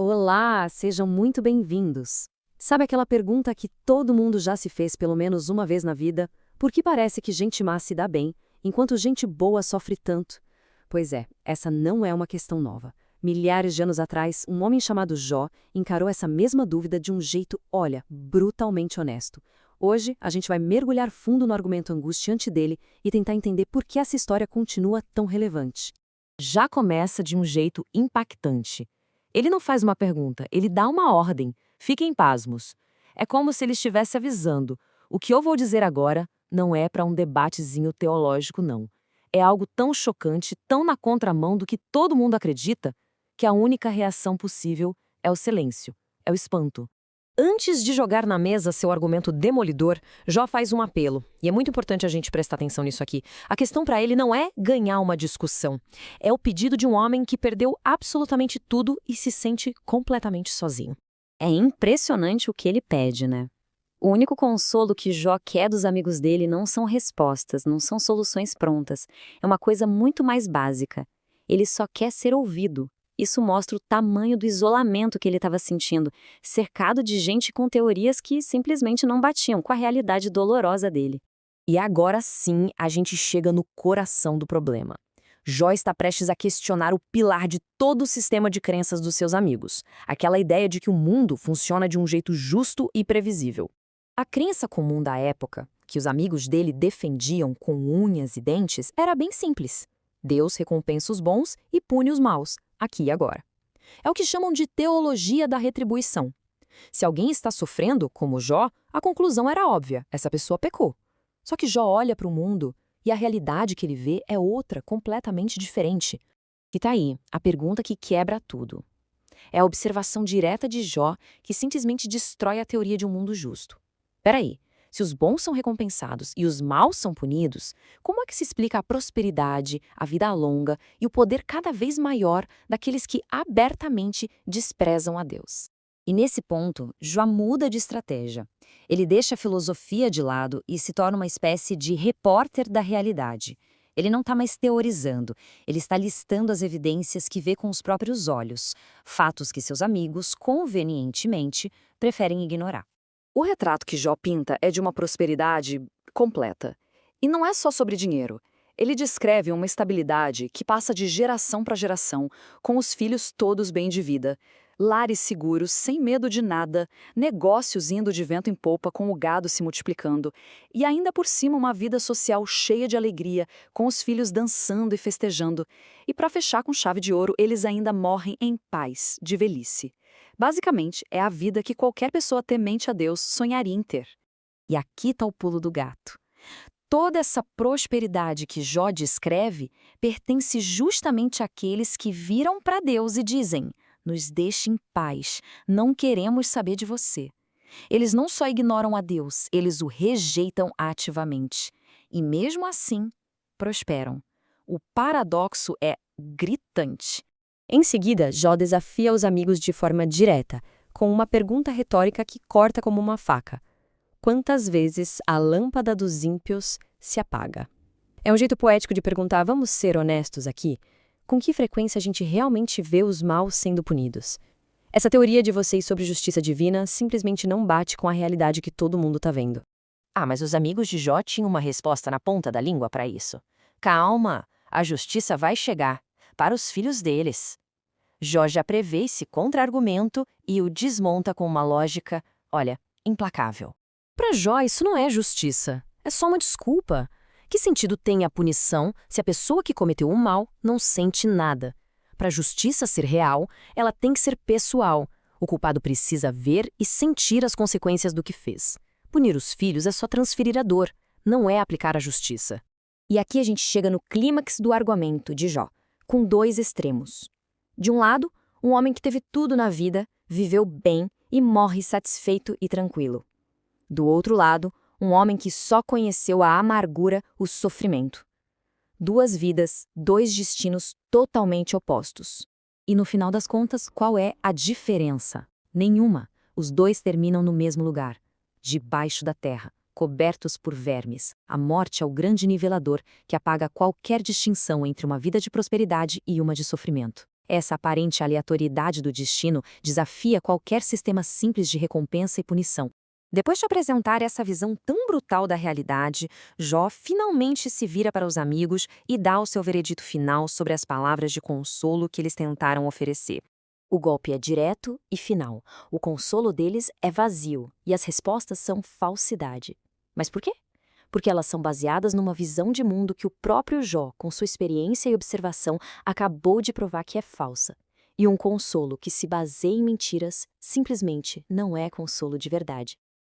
Olá, sejam muito bem-vindos. Sabe aquela pergunta que todo mundo já se fez pelo menos uma vez na vida? Por que parece que gente má se dá bem, enquanto gente boa sofre tanto? Pois é, essa não é uma questão nova. Milhares de anos atrás, um homem chamado Jó encarou essa mesma dúvida de um jeito, olha, brutalmente honesto. Hoje, a gente vai mergulhar fundo no argumento angustiante dele e tentar entender por que essa história continua tão relevante. Já começa de um jeito impactante. Ele não faz uma pergunta, ele dá uma ordem. Fiquem pasmos. É como se ele estivesse avisando: o que eu vou dizer agora não é para um debatezinho teológico, não. É algo tão chocante, tão na contramão do que todo mundo acredita, que a única reação possível é o silêncio, é o espanto. Antes de jogar na mesa seu argumento demolidor, Jó faz um apelo, e é muito importante a gente prestar atenção nisso aqui. A questão para ele não é ganhar uma discussão, é o pedido de um homem que perdeu absolutamente tudo e se sente completamente sozinho. É impressionante o que ele pede, né? O único consolo que Jó quer dos amigos dele não são respostas, não são soluções prontas. É uma coisa muito mais básica. Ele só quer ser ouvido. Isso mostra o tamanho do isolamento que ele estava sentindo, cercado de gente com teorias que simplesmente não batiam com a realidade dolorosa dele. E agora sim a gente chega no coração do problema. Jó está prestes a questionar o pilar de todo o sistema de crenças dos seus amigos, aquela ideia de que o mundo funciona de um jeito justo e previsível. A crença comum da época, que os amigos dele defendiam com unhas e dentes, era bem simples. Deus recompensa os bons e pune os maus, aqui e agora. É o que chamam de teologia da retribuição. Se alguém está sofrendo, como Jó, a conclusão era óbvia: essa pessoa pecou. Só que Jó olha para o mundo e a realidade que ele vê é outra, completamente diferente. E tá aí, a pergunta que quebra tudo. É a observação direta de Jó que simplesmente destrói a teoria de um mundo justo. Peraí, se os bons são recompensados e os maus são punidos, como é que se explica a prosperidade, a vida longa e o poder cada vez maior daqueles que abertamente desprezam a Deus? E nesse ponto, Jó muda de estratégia. Ele deixa a filosofia de lado e se torna uma espécie de repórter da realidade. Ele não está mais teorizando, ele está listando as evidências que vê com os próprios olhos, fatos que seus amigos, convenientemente, preferem ignorar. O retrato que Jó pinta é de uma prosperidade completa. E não é só sobre dinheiro. Ele descreve uma estabilidade que passa de geração para geração, com os filhos todos bem de vida, lares seguros, sem medo de nada, negócios indo de vento em popa com o gado se multiplicando, e ainda por cima uma vida social cheia de alegria, com os filhos dançando e festejando. E para fechar com chave de ouro, eles ainda morrem em paz, de velhice. Basicamente, é a vida que qualquer pessoa temente a Deus sonharia em ter. E aqui está o pulo do gato. Toda essa prosperidade que Jó descreve pertence justamente àqueles que viram para Deus e dizem: nos deixe em paz, não queremos saber de você. Eles não só ignoram a Deus, eles o rejeitam ativamente. E mesmo assim, prosperam. O paradoxo é gritante. Em seguida, Jó desafia os amigos de forma direta, com uma pergunta retórica que corta como uma faca: quantas vezes a lâmpada dos ímpios se apaga? É um jeito poético de perguntar: vamos ser honestos aqui? Com que frequência a gente realmente vê os maus sendo punidos? Essa teoria de vocês sobre justiça divina simplesmente não bate com a realidade que todo mundo está vendo. Mas os amigos de Jó tinham uma resposta na ponta da língua para isso. Calma, a justiça vai chegar para os filhos deles. Jó já prevê esse contra-argumento e o desmonta com uma lógica, olha, implacável. Para Jó, isso não é justiça, é só uma desculpa. Que sentido tem a punição se a pessoa que cometeu o mal não sente nada? Para a justiça ser real, ela tem que ser pessoal. O culpado precisa ver e sentir as consequências do que fez. Punir os filhos é só transferir a dor, não é aplicar a justiça. E aqui a gente chega no clímax do argumento de Jó, com dois extremos. De um lado, um homem que teve tudo na vida, viveu bem e morre satisfeito e tranquilo. Do outro lado, um homem que só conheceu a amargura, o sofrimento. Duas vidas, dois destinos totalmente opostos. E no final das contas, qual é a diferença? Nenhuma. Os dois terminam no mesmo lugar, debaixo da terra, cobertos por vermes. A morte é o grande nivelador que apaga qualquer distinção entre uma vida de prosperidade e uma de sofrimento. Essa aparente aleatoriedade do destino desafia qualquer sistema simples de recompensa e punição. Depois de apresentar essa visão tão brutal da realidade, Jó finalmente se vira para os amigos e dá o seu veredito final sobre as palavras de consolo que eles tentaram oferecer. O golpe é direto e final. O consolo deles é vazio e as respostas são falsidade. Mas por quê? Porque elas são baseadas numa visão de mundo que o próprio Jó, com sua experiência e observação, acabou de provar que é falsa. E um consolo que se baseia em mentiras simplesmente não é consolo de verdade.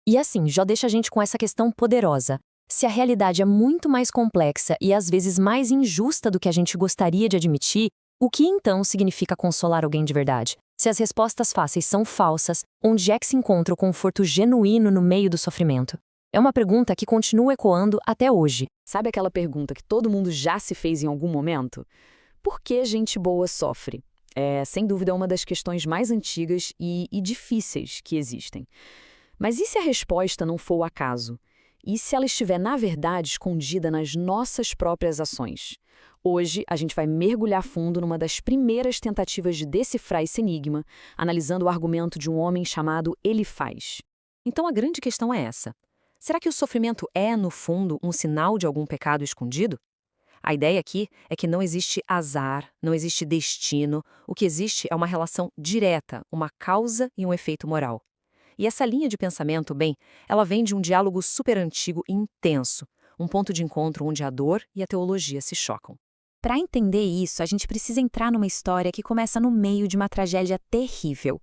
E assim, Jó deixa a gente com essa questão poderosa. Se a realidade é muito mais complexa e às vezes mais injusta do que a gente gostaria de admitir, o que então significa consolar alguém de verdade? Se as respostas fáceis são falsas, onde é que se encontra o conforto genuíno no meio do sofrimento? É uma pergunta que continua ecoando até hoje. Sabe aquela pergunta que todo mundo já se fez em algum momento? Por que gente boa sofre? É, sem dúvida, uma das questões mais antigas e difíceis que existem. Mas e se a resposta não for o acaso? E se ela estiver, na verdade, escondida nas nossas próprias ações? Hoje, a gente vai mergulhar fundo numa das primeiras tentativas de decifrar esse enigma, analisando o argumento de um homem chamado Elifaz. Então, a grande questão é essa. Será que o sofrimento é, no fundo, um sinal de algum pecado escondido? A ideia aqui é que não existe azar, não existe destino, o que existe é uma relação direta, uma causa e um efeito moral. E essa linha de pensamento, bem, ela vem de um diálogo super antigo e intenso, um ponto de encontro onde a dor e a teologia se chocam. Para entender isso, a gente precisa entrar numa história que começa no meio de uma tragédia terrível.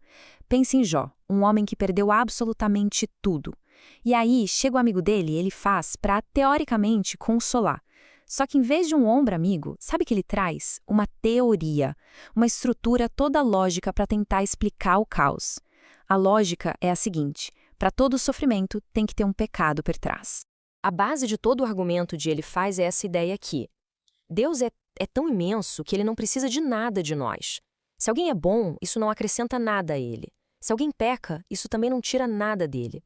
Pense em Jó, um homem que perdeu absolutamente tudo. E aí, chega o amigo dele e ele faz para, teoricamente, consolar. Só que em vez de um ombro amigo, sabe o que ele traz? Uma teoria, uma estrutura toda lógica para tentar explicar o caos. A lógica é a seguinte: para todo sofrimento tem que ter um pecado por trás. A base de todo o argumento de Elifaz é essa ideia aqui. Deus é tão imenso que ele não precisa de nada de nós. Se alguém é bom, isso não acrescenta nada a ele. Se alguém peca, isso também não tira nada dele.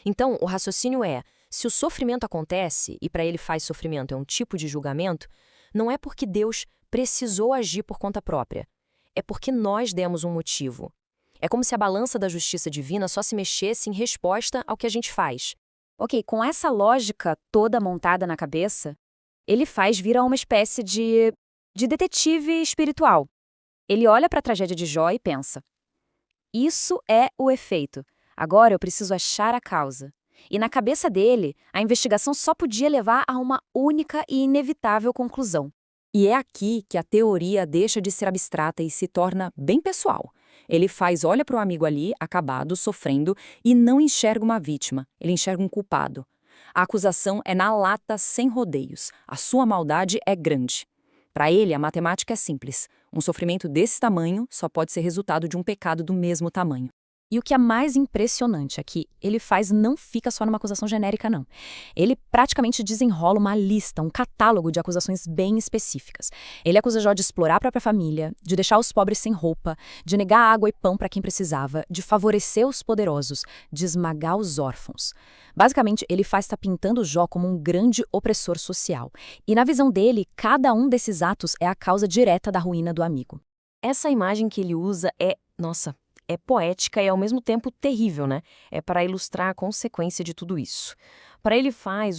Então, o raciocínio é, se o sofrimento acontece, e para ele faz sofrimento é um tipo de julgamento, não é porque Deus precisou agir por conta própria. É porque nós demos um motivo. É como se a balança da justiça divina só se mexesse em resposta ao que a gente faz. Ok, com essa lógica toda montada na cabeça, ele faz virar uma espécie de detetive espiritual. Ele olha para a tragédia de Jó e pensa: isso é o efeito. Agora eu preciso achar a causa. E na cabeça dele, a investigação só podia levar a uma única e inevitável conclusão. E é aqui que a teoria deixa de ser abstrata e se torna bem pessoal. Ele olha para o amigo ali, acabado, sofrendo, e não enxerga uma vítima, ele enxerga um culpado. A acusação é na lata, sem rodeios. A sua maldade é grande. Para ele, a matemática é simples. Um sofrimento desse tamanho só pode ser resultado de um pecado do mesmo tamanho. E o que é mais impressionante é que ele não fica só numa acusação genérica, não. Ele praticamente desenrola uma lista, um catálogo de acusações bem específicas. Ele acusa Jó de explorar a própria família, de deixar os pobres sem roupa, de negar água e pão para quem precisava, de favorecer os poderosos, de esmagar os órfãos. Basicamente, ele está pintando Jó como um grande opressor social. E na visão dele, cada um desses atos é a causa direta da ruína do amigo. Essa imagem que ele usa é poética e ao mesmo tempo terrível, né? É para ilustrar a consequência de tudo isso. Para ele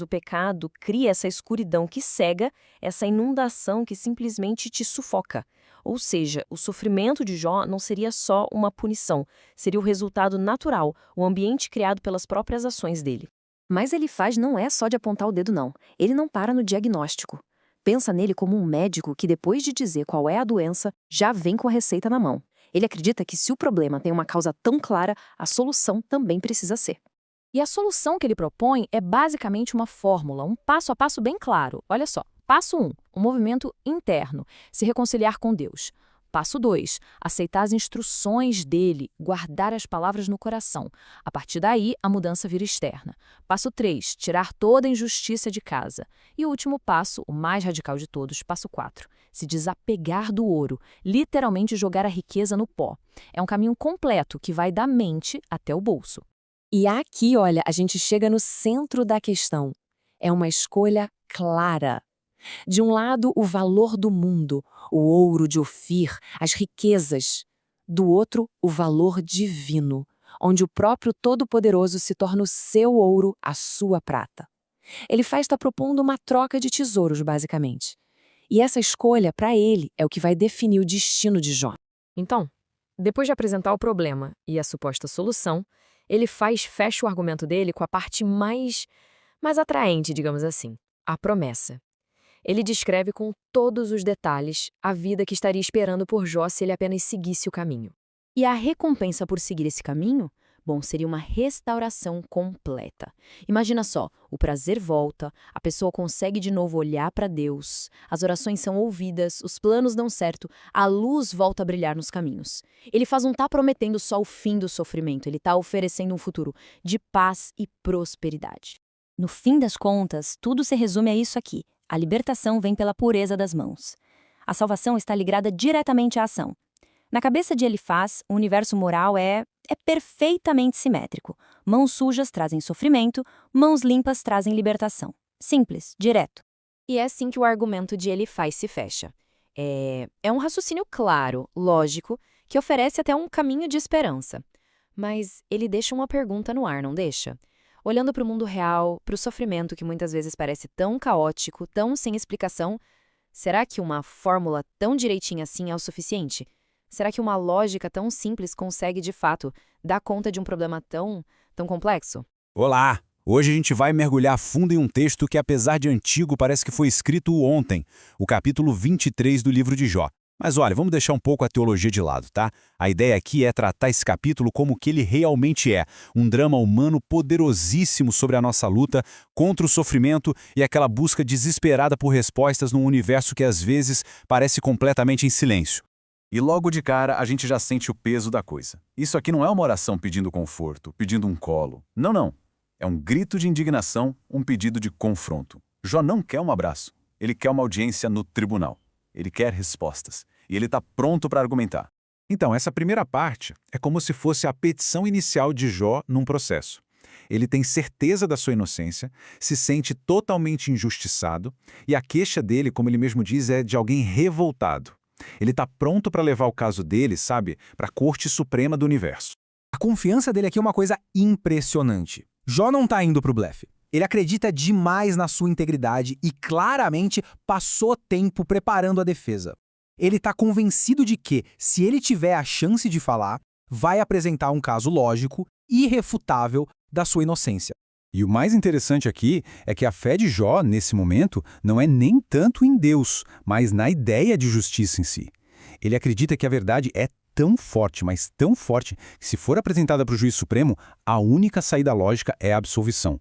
o pecado cria essa escuridão que cega, essa inundação que simplesmente te sufoca. Ou seja, o sofrimento de Jó não seria só uma punição, seria o resultado natural, o ambiente criado pelas próprias ações dele. Mas Elifaz não é só de apontar o dedo, não. Ele não para no diagnóstico. Pensa nele como um médico que, depois de dizer qual é a doença, já vem com a receita na mão. Ele acredita que se o problema tem uma causa tão clara, a solução também precisa ser. E a solução que ele propõe é basicamente uma fórmula, um passo a passo bem claro. Olha só, passo 1, um movimento interno, se reconciliar com Deus. Passo 2, aceitar as instruções dele, guardar as palavras no coração. A partir daí, a mudança vira externa. Passo 3, tirar toda a injustiça de casa. E o último passo, o mais radical de todos, passo 4, se desapegar do ouro, literalmente jogar a riqueza no pó. É um caminho completo que vai da mente até o bolso. E aqui, olha, a gente chega no centro da questão. É uma escolha clara. De um lado, o valor do mundo, o ouro de Ofir, as riquezas. Do outro, o valor divino, onde o próprio Todo-Poderoso se torna o seu ouro, a sua prata. Ele está propondo uma troca de tesouros, basicamente. E essa escolha, para ele, é o que vai definir o destino de Jó. Então, depois de apresentar o problema e a suposta solução, ele fecha o argumento dele com a parte mais atraente, digamos assim, a promessa. Ele descreve com todos os detalhes a vida que estaria esperando por Jó se ele apenas seguisse o caminho. E a recompensa por seguir esse caminho? Bom, seria uma restauração completa. Imagina só, o prazer volta, a pessoa consegue de novo olhar para Deus, as orações são ouvidas, os planos dão certo, a luz volta a brilhar nos caminhos. Ele não está prometendo só o fim do sofrimento, ele está oferecendo um futuro de paz e prosperidade. No fim das contas, tudo se resume a isso aqui. A libertação vem pela pureza das mãos. A salvação está ligada diretamente à ação. Na cabeça de Elifaz, o universo moral é perfeitamente simétrico. Mãos sujas trazem sofrimento, mãos limpas trazem libertação. Simples, direto. E é assim que o argumento de Elifaz se fecha. É um raciocínio claro, lógico, que oferece até um caminho de esperança. Mas ele deixa uma pergunta no ar, não deixa? Olhando para o mundo real, para o sofrimento que muitas vezes parece tão caótico, tão sem explicação, será que uma fórmula tão direitinha assim é o suficiente? Será que uma lógica tão simples consegue, de fato, dar conta de um problema tão complexo? Olá! Hoje a gente vai mergulhar a fundo em um texto que, apesar de antigo, parece que foi escrito ontem, o capítulo 23 do livro de Jó. Mas olha, vamos deixar um pouco a teologia de lado, tá? A ideia aqui é tratar esse capítulo como o que ele realmente é, um drama humano poderosíssimo sobre a nossa luta contra o sofrimento e aquela busca desesperada por respostas num universo que às vezes parece completamente em silêncio. E logo de cara a gente já sente o peso da coisa. Isso aqui não é uma oração pedindo conforto, pedindo um colo. Não, não. É um grito de indignação, um pedido de confronto. Jó não quer um abraço. Ele quer uma audiência no tribunal. Ele quer respostas. E ele está pronto para argumentar. Então, essa primeira parte é como se fosse a petição inicial de Jó num processo. Ele tem certeza da sua inocência, se sente totalmente injustiçado, e a queixa dele, como ele mesmo diz, é de alguém revoltado. Ele está pronto para levar o caso dele, sabe, para a Corte Suprema do Universo. A confiança dele aqui é uma coisa impressionante. Jó não está indo pro blefe. Ele acredita demais na sua integridade e claramente passou tempo preparando a defesa. Ele está convencido de que, se ele tiver a chance de falar, vai apresentar um caso lógico e irrefutável da sua inocência. E o mais interessante aqui é que a fé de Jó, nesse momento, não é nem tanto em Deus, mas na ideia de justiça em si. Ele acredita que a verdade é tão forte, mas tão forte, que se for apresentada para o juiz supremo, a única saída lógica é a absolvição.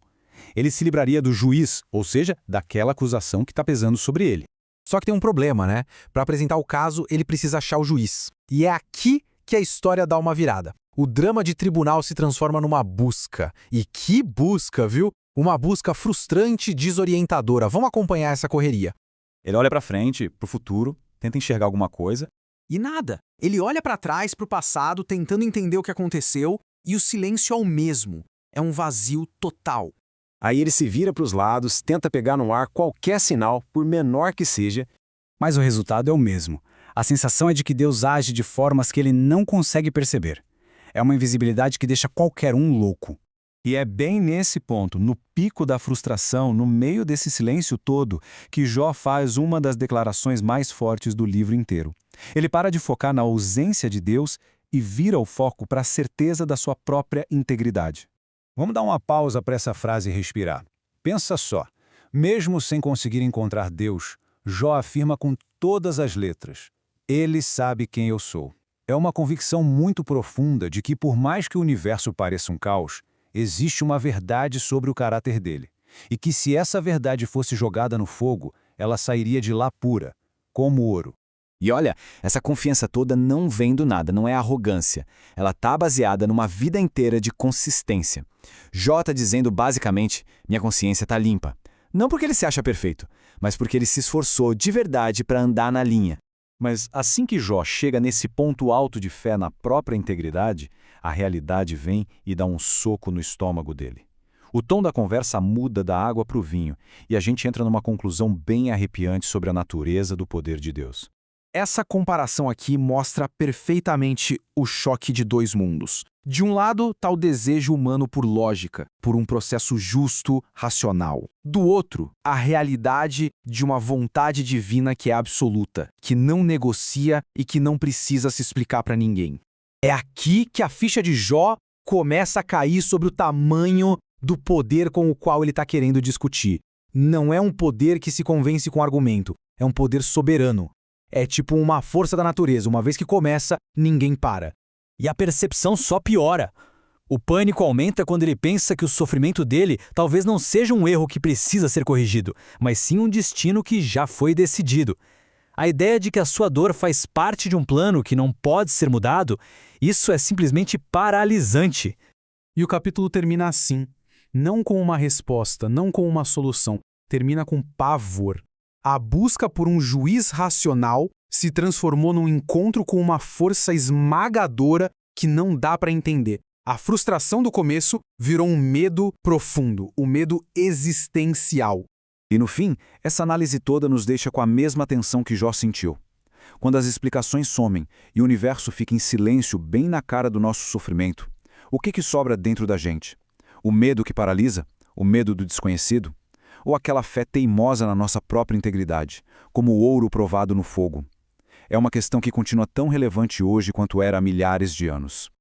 Ele se libraria do juiz, ou seja, daquela acusação que está pesando sobre ele. Só que tem um problema, né? Para apresentar o caso, ele precisa achar o juiz. E é aqui que a história dá uma virada. O drama de tribunal se transforma numa busca. E que busca, viu? Uma busca frustrante e desorientadora. Vamos acompanhar essa correria. Ele olha para frente, para o futuro, tenta enxergar alguma coisa. E nada. Ele olha para trás, para o passado, tentando entender o que aconteceu, e o silêncio é o mesmo. É um vazio total. Aí ele se vira para os lados, tenta pegar no ar qualquer sinal, por menor que seja. Mas o resultado é o mesmo. A sensação é de que Deus age de formas que ele não consegue perceber. É uma invisibilidade que deixa qualquer um louco. E é bem nesse ponto, no pico da frustração, no meio desse silêncio todo, que Jó faz uma das declarações mais fortes do livro inteiro. Ele para de focar na ausência de Deus e vira o foco para a certeza da sua própria integridade. Vamos dar uma pausa para essa frase e respirar. Pensa só, mesmo sem conseguir encontrar Deus, Jó afirma com todas as letras: Ele sabe quem eu sou. É uma convicção muito profunda de que, por mais que o universo pareça um caos, existe uma verdade sobre o caráter dele. E que, se essa verdade fosse jogada no fogo, ela sairia de lá pura, como ouro. E olha, essa confiança toda não vem do nada, não é arrogância. Ela está baseada numa vida inteira de consistência. Jó está dizendo basicamente: minha consciência está limpa. Não porque ele se acha perfeito, mas porque ele se esforçou de verdade para andar na linha. Mas assim que Jó chega nesse ponto alto de fé na própria integridade, a realidade vem e dá um soco no estômago dele. O tom da conversa muda da água para o vinho, e a gente entra numa conclusão bem arrepiante sobre a natureza do poder de Deus. Essa comparação aqui mostra perfeitamente o choque de dois mundos. De um lado está o desejo humano por lógica, por um processo justo, racional. Do outro, a realidade de uma vontade divina que é absoluta, que não negocia e que não precisa se explicar para ninguém. É aqui que a ficha de Jó começa a cair sobre o tamanho do poder com o qual ele está querendo discutir. Não é um poder que se convence com argumento, é um poder soberano. É tipo uma força da natureza, uma vez que começa, ninguém para. E a percepção só piora. O pânico aumenta quando ele pensa que o sofrimento dele talvez não seja um erro que precisa ser corrigido, mas sim um destino que já foi decidido. A ideia de que a sua dor faz parte de um plano que não pode ser mudado, isso é simplesmente paralisante. E o capítulo termina assim, não com uma resposta, não com uma solução, termina com pavor. A busca por um juiz racional se transformou num encontro com uma força esmagadora que não dá para entender. A frustração do começo virou um medo profundo, um medo existencial. E no fim, essa análise toda nos deixa com a mesma tensão que Jó sentiu. Quando as explicações somem e o universo fica em silêncio bem na cara do nosso sofrimento, o que sobra dentro da gente? O medo que paralisa? O medo do desconhecido? Ou aquela fé teimosa na nossa própria integridade, como o ouro provado no fogo? É uma questão que continua tão relevante hoje quanto era há milhares de anos.